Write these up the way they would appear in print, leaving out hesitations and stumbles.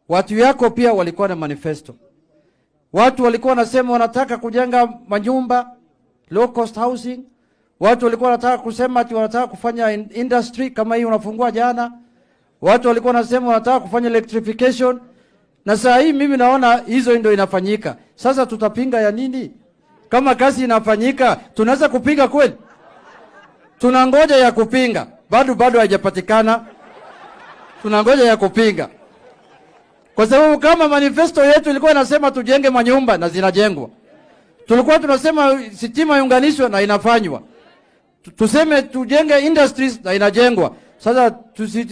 Watu yako pia walikuwa na manifesto. Watu walikuwa wanasema wanataka kujenga manyumba, low cost housing. Watu walikuwa wanataka kusema ati wanataka kufanya industry kama hii unafungua jana. Watu walikuwa wanasema wanataka kufanya electrification. Na saa hii mimi naona hizo ndio inafanyika. Sasa tutapinga ya nini? Kama kazi inafanyika, tunaweza kupinga kweli? Tunangoja ya kupinga. Bado haijapatikana. Tunangoja ya kupinga. Kwa sababu kama manifesto yetu ilikuwa inasema tujenge manyumba na zinajengwa. Tulikuwa tunasema sitima iunganishwe na inafanywa. Tuseme tujenge industries na inajengwa. Sasa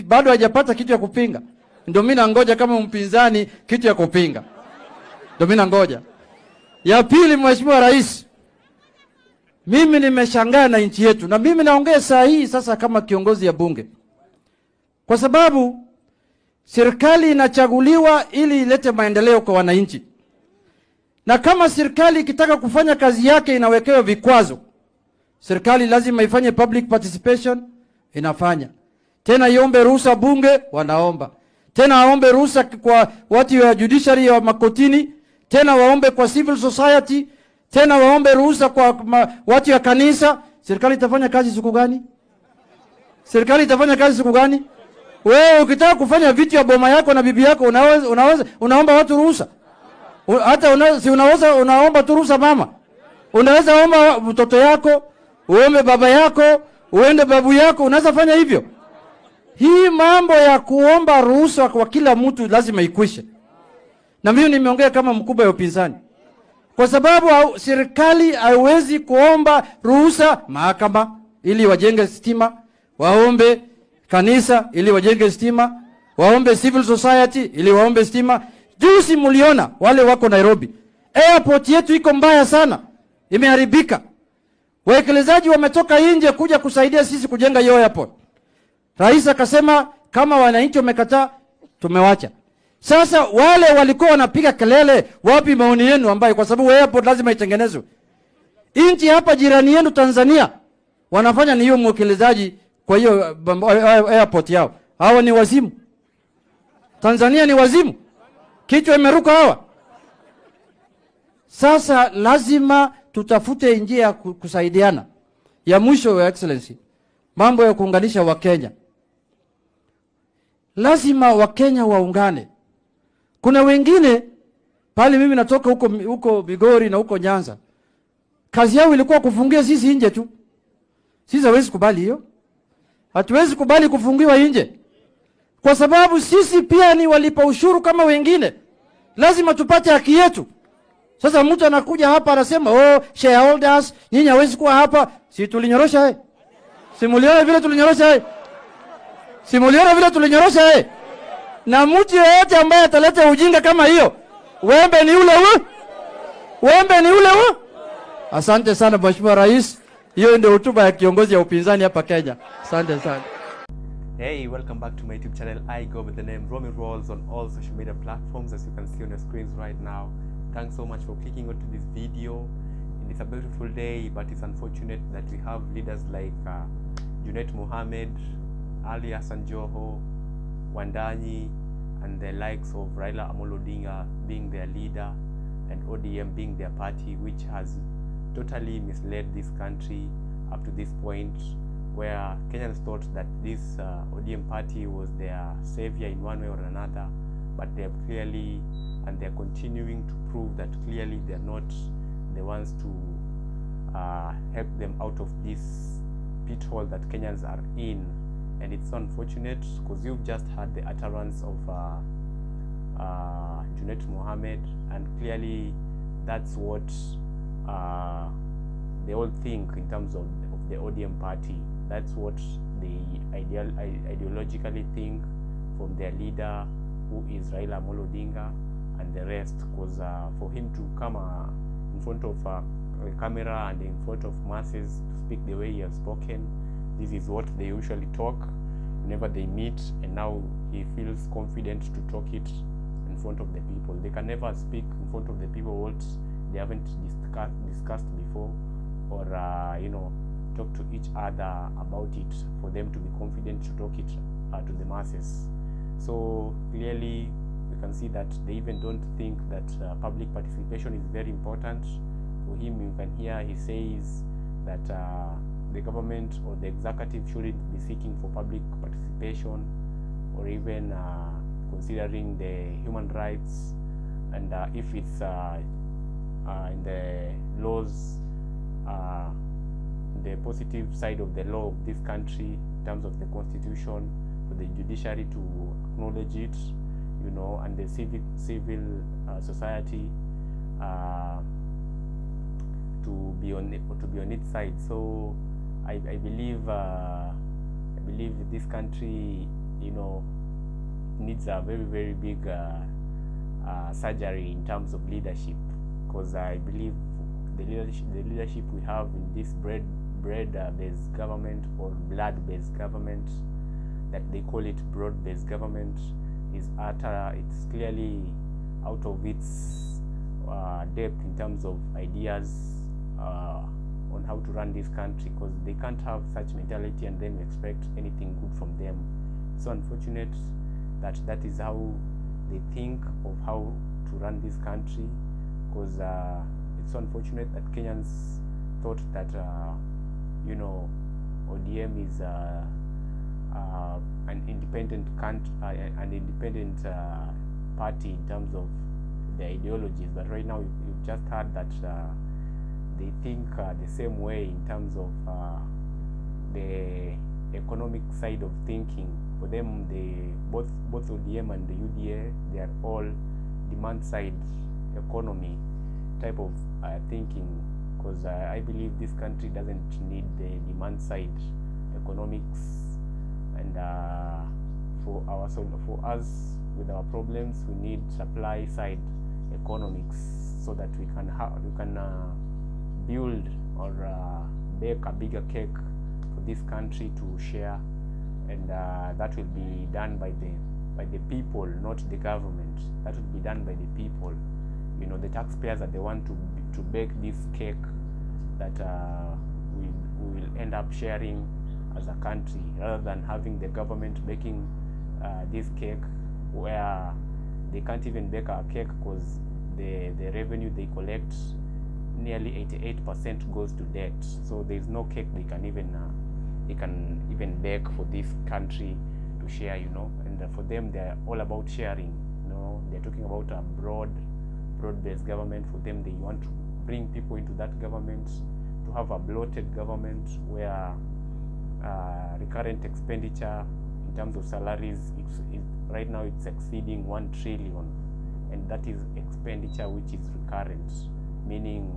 bado hajapata kitu ya kupinga. Ndio mimi nangoja kama mpinzani kitu ya kupinga. Ndio mimi nangoja. Ya pili, Mheshimiwa Rais, mimi nimeshangaa na nchi yetu, na mimi naongea saa hii sasa kama kiongozi ya bunge. Kwa sababu serikali inachaguliwa ili ilete maendeleo kwa wananchi. Na kama serikali ikitaka kufanya kazi yake inawekewa vikwazo. Serikali lazima ifanye public participation, inafanya. Tena iombe ruhusa bunge, wanaomba. Tena waombe ruhusa kwa watu wa judiciary wa makotini, tena waombe kwa civil society, tena waombe ruhusa kwa watu wa kanisa. Serikali itafanya kazi siku gani? Serikali itafanya kazi siku gani? Wewe ukitaka kufanya vitu ya boma yako na bibi yako unaomba watu ruhusa. Hata unaomba tu ruhusa mama. Unaweza omba mtoto yako, uombe baba yako, uende babu yako, unaweza fanya hivyo. Hii mambo ya kuomba ruhusa kwa kila mtu lazima ikwishe. Na mimi nimeongea kama mkubwa wa upinzani. Kwa sababu serikali haiwezi kuomba ruhusa mahakama ili wajenge stima, waombe kanisa ili wajenge stima, waombe civil society ili waombe stima. Juzi mliona wale wako Nairobi. Airport yetu iko mbaya sana. Imeharibika. Waekelezaji wametoka nje kuja kusaidia sisi kujenga hiyo airport. Rais akasema kama wananchi wamekataa tumewacha. Sasa wale walikuwa wanapiga kelele, wapi maoni yenu ambayo kwa sababu airport lazima itengenezwe. Nchi hapa jirani yenu Tanzania wanafanya ni hiyo mwekelezaji kwa hiyo airport yao. Hawa ni wazimu. Tanzania ni wazimu. Kichwa imeruka hawa. Sasa lazima tutafute njia ya kusaidiana. Ya mwisho, Your Excellency, mambo ya kuunganisha Wakenya. Lazima Wakenya waungane. Kuna wengine pale mimi natoka huko Bigori na huko Nyanza. Kazi yao ilikuwa kufungia sisi nje tu. Sisi hawezi kubali hiyo. Hatuwezi kubali kufungiwa nje. Kwa sababu sisi pia ni walipa ushuru kama wengine. Lazima tupate haki yetu. Sasa mtu anakuja hapa anasema, shareholders, nyinyi hawezi kuwa hapa. Si tulinyorosha Simuliona vile tulinyorosha Simuliona vile tulinyorosha Na mtu yeyote ambaye ataleta ujinga kama hiyo, wembe ni ule huu. Wembe ni ule huu. Asante sana Mheshimiwa Rais. Hiyo ndio hotuba ya kiongozi ya upinzani hapa Kenya. Asante sana. Hey, welcome back to my YouTube channel. I go with the name Romy Rolls on all social media platforms, as you can see on your screens right now. Thanks so much for clicking onto this video. It's a beautiful day, but it's unfortunate that we have leaders like Junet Mohammed, Ali Hassan Joho, Wandani, and the likes of Raila Amolo Odinga being their leader and ODM being their party, which has totally misled this country up to this point, where Kenyans thought that this ODM party was their savior in one way or another, but they have clearly, and they're continuing to prove that clearly they're not the ones to help them out of this pit hole that Kenyans are in. And it's unfortunate because you've just heard the utterance of Junet Mohammed, and clearly that's what they all think in terms of the ODM party. That's what they ideologically think from their leader, who is Raila Amolo Odinga, and the rest. Because for him to come in front of a camera and in front of masses to speak the way he has spoken, this is what they usually talk whenever they meet, and now he feels confident to talk it in front of the people. They can never speak in front of the people what they haven't discussed before, or talk to each other about it for them to be confident to talk it to the masses. So clearly we can see that they even don't think that public participation is very important. For him, you can hear he says that the government or the executive shouldn't be seeking for public participation, or even considering the human rights, and if it's in the laws, the positive side of the law of this country in terms of the constitution, for the judiciary to acknowledge it, you know, and the civil society to be on its side. So I believe this country, you know, needs a very big surgery in terms of leadership, because I believe the leadership we have in this bread-based government or blood-based government, that they call it broad-based government, is it's clearly out of its depth in terms of ideas on how to run this country, because they can't have such mentality and then expect anything good from them. It's so unfortunate that that is how they think of how to run this country, because it's so unfortunate that Kenyans thought that you know, ODM is an independent party in terms of the ideologies, but right now you've just heard that they think the same way in terms of the economic side of thinking. For them, both ODM and the UDA, they are all demand side economy type of thinking, because I believe this country doesn't need the demand side economics, and for us with our problems, we need supply side economics, so that we can build or bake a bigger cake for this country to share, and that will be done by the people, not the government. That will be done by the people. You know, the taxpayers are the one to bake this cake that we will end up sharing as a country, rather than having the government baking this cake, where they can't even bake a cake because the revenue they collect, nearly 88% goes to debt. So there's no cake they can even bake for this country to share, you know. And for them, they're all about sharing. You know, they're talking about a broad-based government. For them, they want to bring people into that government, to have a bloated government where recurrent expenditure in terms of salaries, right now it's exceeding 1 trillion, and that is expenditure which is recurrent, meaning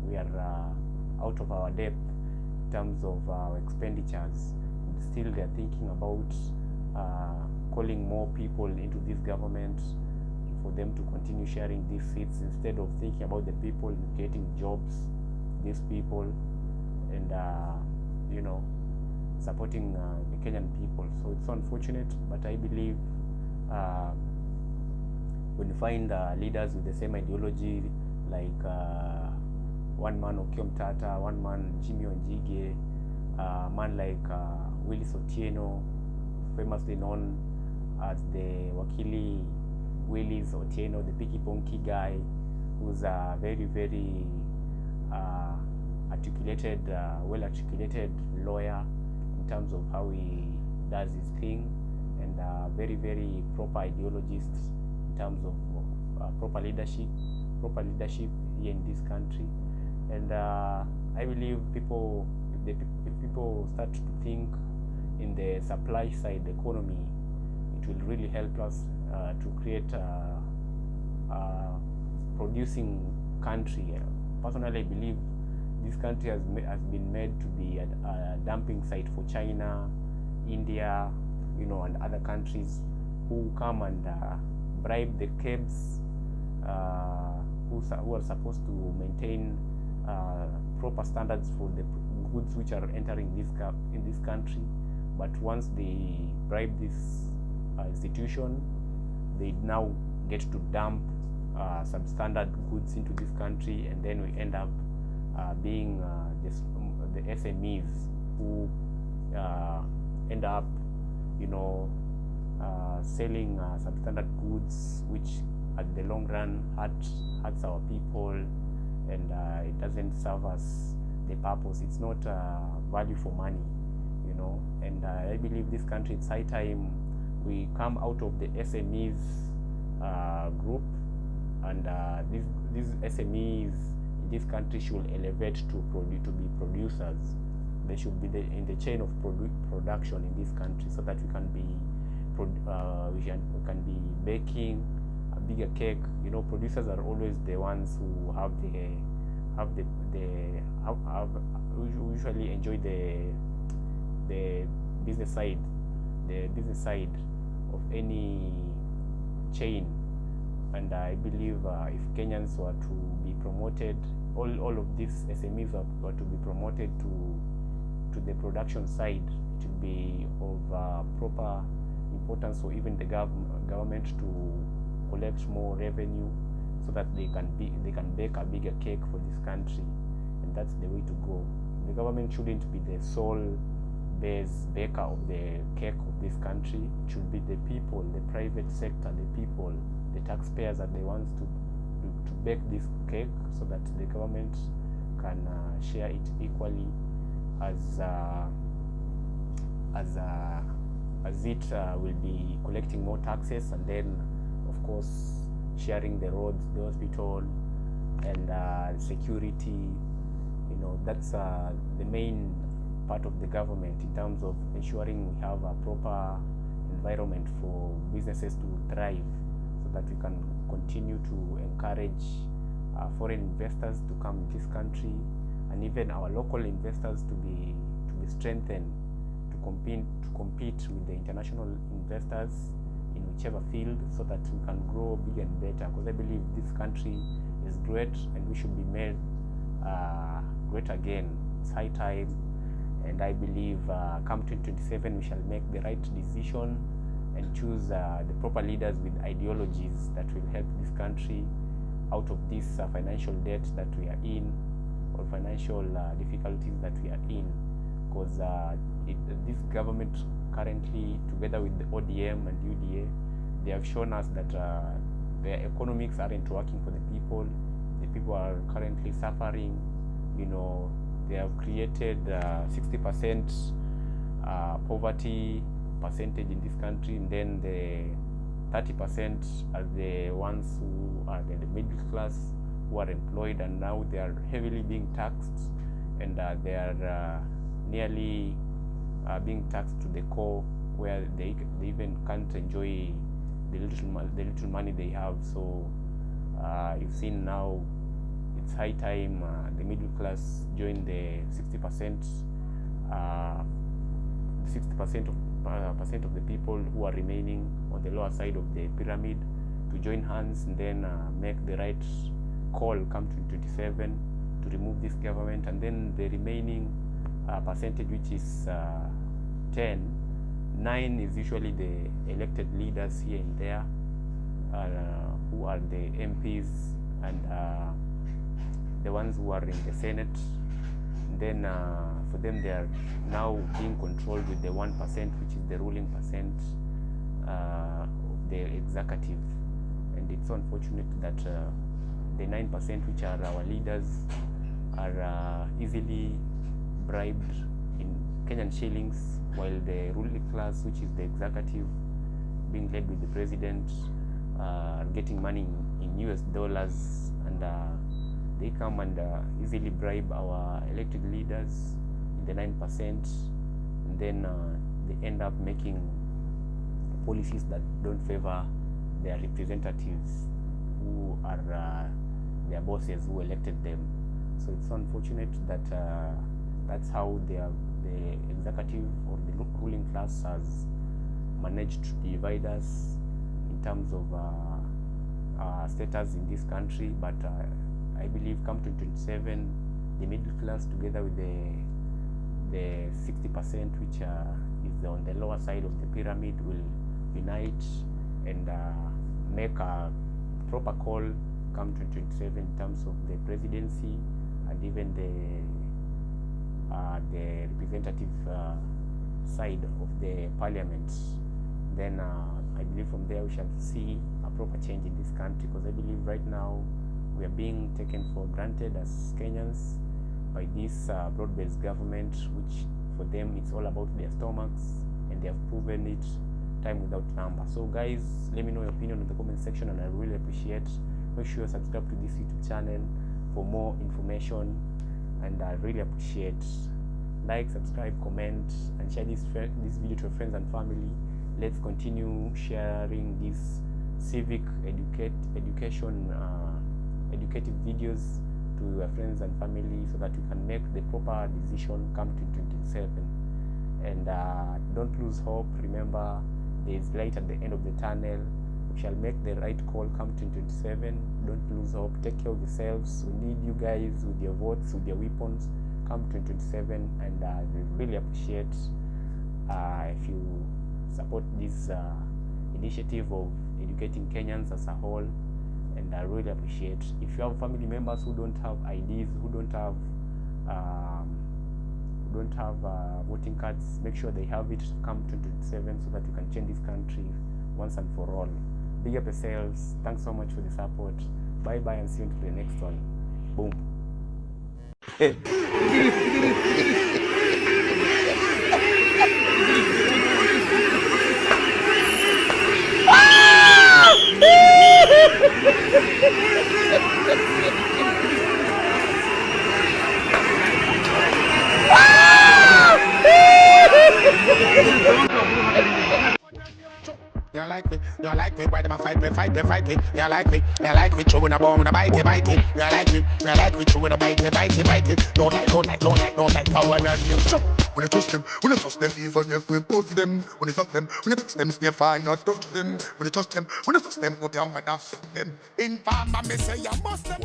we are out of our depth in terms of our expenditures. And still they're thinking about calling more people into this government for them to continue sharing these seats, instead of thinking about the people getting jobs, these people, and you know, supporting the Kenyan people. So it's so unfortunate, but I believe when you find leaders with the same ideology, like one man Okiya Mtata, one man Jimmy Onjige, man like Willis Otieno, famously known as the Wakili Willis Otieno, the Picky Ponky guy, who's a very articulated, well-articulated lawyer in terms of how he does his thing, and very proper ideologist in terms of proper leadership here in this country. And I believe people, if people start to think in the supply side economy, it will really help us to create a producing country. Personally, I believe this country has been made to be a dumping site for China, India, you know, and other countries who come and bribe the cabs who are supposed to maintain proper standards for the goods which are entering in this country. But once they bribe this institution, they now get to dump substandard goods into this country, and then we end up being the SMEs who end up, you know, selling substandard goods, which at the long run hurts our people, and it doesn't serve us the purpose. It's not value for money, you know. And I believe this country, it's high time we come out of the SMEs group, and these SMEs in this country should elevate to be producers. They should be in the chain of production in this country, so that we can be baking a bigger cake. You know, producers are always the ones who usually enjoy the business side of any chain. And I believe if Kenyans were to be promoted, all of these SMEs were to be promoted to the production side, it will be of proper importance for even the government to collect more revenue, so that they can bake a bigger cake for this country. And that's the way to go. The government shouldn't be the sole baker of the cake of this country. It should be the people, the private sector, the people, the taxpayers, are the ones to bake this cake, so that the government can share it equally as it will be collecting more taxes, and then of course sharing the roads, the hospital, and security. You know, that's the main part of the government in terms of ensuring we have a proper environment for businesses to thrive, so that we can continue to encourage foreign investors to come to this country, and even our local investors to be strengthened to compete with the international investors in whichever field, so that we can grow big and better. Because I believe this country is great, and we should be made great again. It's high time, and I believe come 2027 we shall make the right decision and choose the proper leaders with ideologies that will help this country out of this financial debt that we are in, or financial difficulties that we are in. Because this government currently, together with the ODM and UDA, they have shown us that their economics aren't working for the people. The people are currently suffering. You know, they have created 60% poverty percentage in this country, and then the 30% are the ones who are the middle class, who are employed, and now they are heavily being taxed, and they are nearly being taxed to the core, where they even can't enjoy the little money they have. So you've seen now it's high time the middle class join the 60% of the people who are remaining on the lower side of the pyramid, to join hands and then make the right call come to 2027 to remove this government. And then the remaining percentage, which is 9 is usually the elected leaders here and there, who are the MPs and the ones who are in the Senate. And then for them, they are now being controlled with the 1%, which is the ruling percent of the executive. And it's so unfortunate that the 9%, which are our leaders, are easily bribed in Kenyan shillings, while the ruling class, which is the executive, being led with the president, are getting money in US dollars, and they come and easily bribe our elected leaders in the 9%, and then they end up making policies that don't favor their representatives, who are their bosses who elected them. So it's unfortunate that that's how the executive or the ruling class has managed to divide us in terms of status in this country. But I believe come 2027, the middle class, together with the 60%, which is on the lower side of the pyramid, will unite and make a proper call come 2027 in terms of the presidency and even the representative side of the parliament. then I believe from there we shall see a proper change in this country, because I believe right now we are being taken for granted as Kenyans by this broad-based government, which for them it's all about their stomachs, and they have proven it time without number. So guys, let me know your opinion in the comment section, and I really appreciate. Make sure you subscribe to this YouTube channel for more information, and I really appreciate. Like, subscribe, comment, and share this video to your friends and family. Let's continue sharing these civic educative videos to your friends and family, so that you can make the proper decision come to 2027. And don't lose hope. Remember, there is light at the end of the tunnel. We shall make the right call come 2027. Don't lose hope. Take care of yourselves. We need you guys with your votes, with your weapons come 2027. And we really appreciate if you support this initiative of educating Kenyans as a whole. And I really appreciate if you have family members who don't have IDs, who don't have voting cards, make sure they have it come 2027, so that you can change this country once and for all. Big up yourselves. Thanks so much for the support. Bye bye, and see you until the next one. Boom. You like me, why them a fight me? You like me, chewing a bone, a bite it. You like me, chewing a bite it. Don't like power and you. When you touch them, even if we put them. When you touch them, stay fine, not touch them. When you touch them, not your man off them. In farm, I say you must them.